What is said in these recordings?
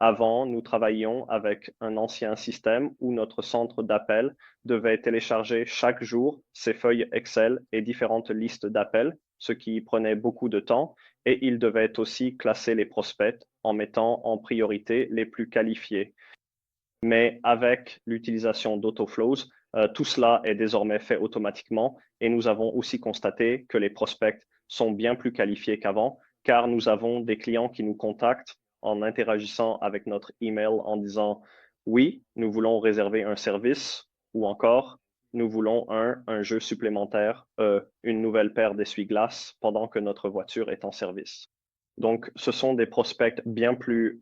Avant, nous travaillions avec un ancien système où notre centre d'appel devait télécharger chaque jour ses feuilles Excel et différentes listes d'appels, ce qui prenait beaucoup de temps, et il devait aussi classer les prospects en mettant en priorité les plus qualifiés. Mais avec l'utilisation d'AutoFlows, tout cela est désormais fait automatiquement et nous avons aussi constaté que les prospects sont bien plus qualifiés qu'avant car nous avons des clients qui nous contactent en interagissant avec notre email en disant oui, nous voulons réserver un service ou encore nous voulons un jeu supplémentaire, une nouvelle paire d'essuie-glaces pendant que notre voiture est en service. Donc, ce sont des prospects bien plus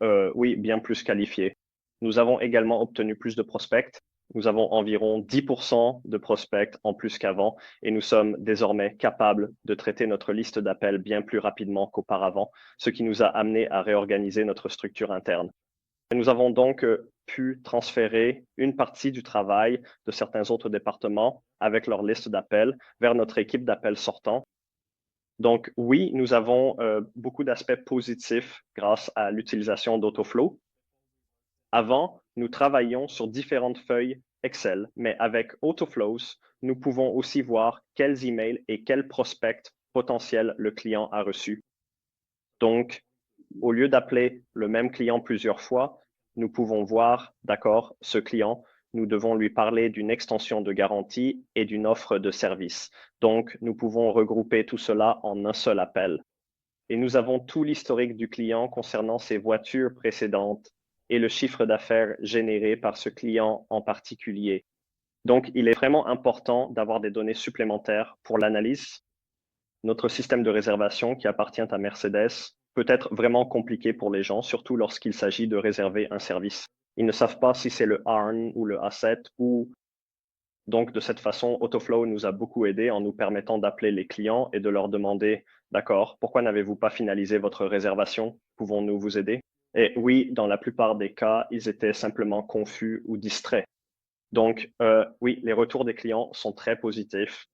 qualifiés. Nous avons également obtenu plus de prospects. Nous avons environ 10% de prospects en plus qu'avant et nous sommes désormais capables de traiter notre liste d'appels bien plus rapidement qu'auparavant, ce qui nous a amené à réorganiser notre structure interne. Nous avons donc pu transférer une partie du travail de certains autres départements avec leur liste d'appels vers notre équipe d'appels sortants. Donc oui, nous avons beaucoup d'aspects positifs grâce à l'utilisation d'AutoFlow. Avant, nous travaillions sur différentes feuilles Excel, mais avec AutoFlows, nous pouvons aussi voir quels emails et quels prospects potentiels le client a reçus. Donc, au lieu d'appeler le même client plusieurs fois, nous pouvons voir, d'accord, ce client, nous devons lui parler d'une extension de garantie et d'une offre de service. Donc, nous pouvons regrouper tout cela en un seul appel. Et nous avons tout l'historique du client concernant ses voitures précédentes et le chiffre d'affaires généré par ce client en particulier. Donc, il est vraiment important d'avoir des données supplémentaires pour l'analyse. Notre système de réservation qui appartient à Mercedes peut être vraiment compliqué pour les gens, surtout lorsqu'il s'agit de réserver un service. Ils ne savent pas si c'est le ARN ou le A7 ou donc, de cette façon, Autoflow nous a beaucoup aidé en nous permettant d'appeler les clients et de leur demander, d'accord, pourquoi n'avez-vous pas finalisé votre réservation? Pouvons-nous vous aider? Et oui, dans la plupart des cas, ils étaient simplement confus ou distraits. Donc, oui, les retours des clients sont très positifs